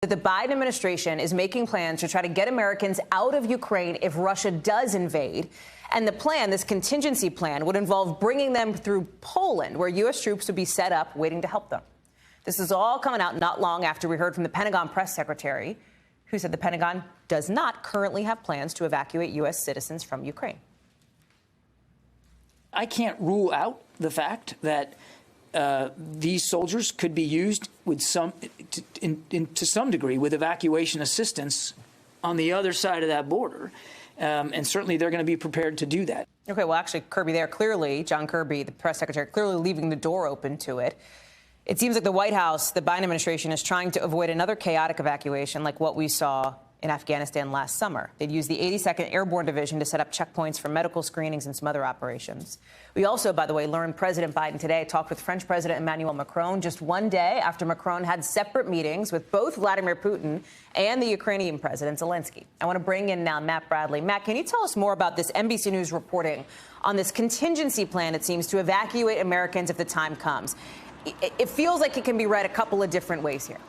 that the Biden administration is making plans to try to get Americans out of Ukraine if Russia does invade. And the plan, this contingency plan, would involve bringing them through Poland, where U.S. troops would be set up waiting to help them. This is all coming out not long after we heard from the Pentagon press secretary, who said the Pentagon does not currently have plans to evacuate U.S. citizens from Ukraine. I can't rule out the fact that these soldiers could be used with to some degree with evacuation assistance on the other side of that border. And certainly they're going to be prepared to do that. Okay, well, actually, Kirby there clearly, John Kirby, the press secretary, clearly leaving the door open to it. It seems like the White House, the Biden administration, is trying to avoid another chaotic evacuation like what we saw in Afghanistan last summer. They'd use the 82nd Airborne Division to set up checkpoints for medical screenings and some other operations. We also, by the way, learned President Biden today talked with French President Emmanuel Macron just one day after Macron had separate meetings with both Vladimir Putin and the Ukrainian President Zelensky. I want to bring in now Matt Bradley. Matt, can you tell us more about this NBC News reporting on this contingency plan, it seems, to evacuate Americans if the time comes? It feels like it can be read a couple of different ways here.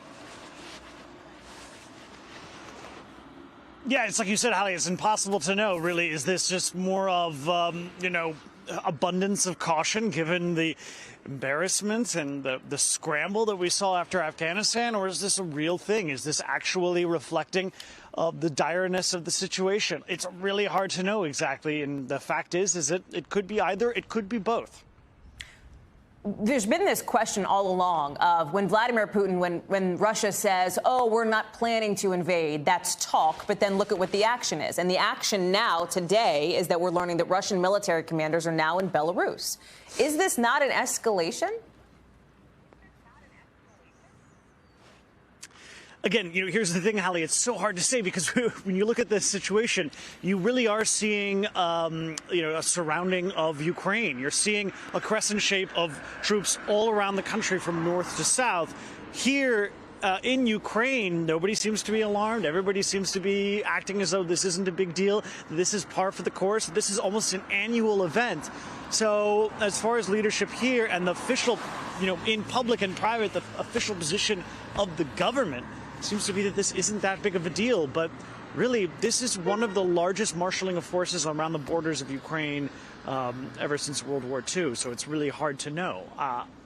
Yeah, it's like you said, Hallie, it's impossible to know, really. Is this just more of, abundance of caution given the embarrassment and the scramble that we saw after Afghanistan? Or is this a real thing? Is this actually reflecting the direness of the situation? It's really hard to know exactly. And the fact is it could be either. It could be both. There's been this question all along of when Vladimir Putin, when Russia says, oh, we're not planning to invade, that's talk, but then look at what the action is. And the action now, today, is that we're learning that Russian military commanders are now in Belarus. Is this not an escalation? Again, here's the thing, Hallie, it's so hard to say because when you look at this situation, you really are seeing, a surrounding of Ukraine. You're seeing a crescent shape of troops all around the country from north to south. Here in Ukraine, nobody seems to be alarmed. Everybody seems to be acting as though this isn't a big deal. This is par for the course. This is almost an annual event. So as far as leadership here and the official, in public and private, the official position of the government seems to be that this isn't that big of a deal. But really, this is one of the largest marshaling of forces around the borders of Ukraine ever since World War II. So it's really hard to know.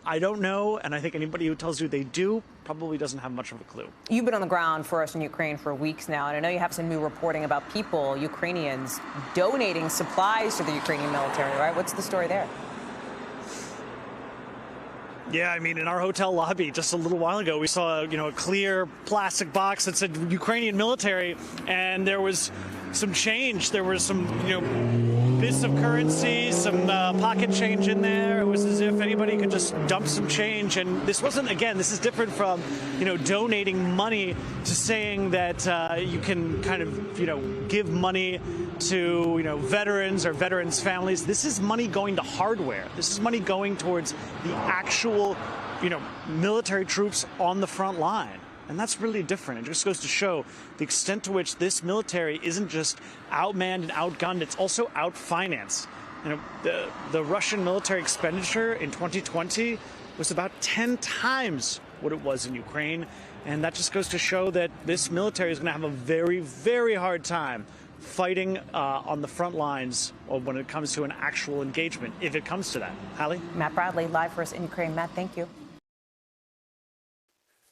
I don't know, and I think anybody who tells you they do probably doesn't have much of a clue. You've been on the ground for us in Ukraine for weeks now, and I know you have some new reporting about people, Ukrainians, donating supplies to the Ukrainian military, right? What's the story there? Yeah, I mean, in our hotel lobby just a little while ago, we saw, a clear plastic box that said Ukrainian military, and there was some change. There was some, bits of currency, some pocket change in there. It was as if anybody could just dump some change. And this wasn't, again, this is different from, donating money to saying that you can kind of, give money to, veterans or veterans' families. This is money going to hardware. This is money going towards the actual, military troops on the front line. And that's really different. It just goes to show the extent to which this military isn't just outmanned and outgunned, it's also outfinanced. The Russian military expenditure in 2020 was about 10 times what it was in Ukraine. And that just goes to show that this military is going to have a very, very hard time fighting on the front lines when it comes to an actual engagement, if it comes to that. Hallie? Matt Bradley, live for us in Ukraine. Matt, thank you.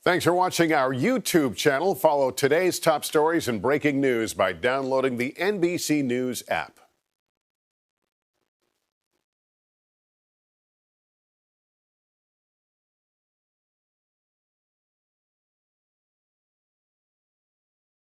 Thanks for watching our YouTube channel. Follow today's top stories and breaking news by downloading the NBC News app.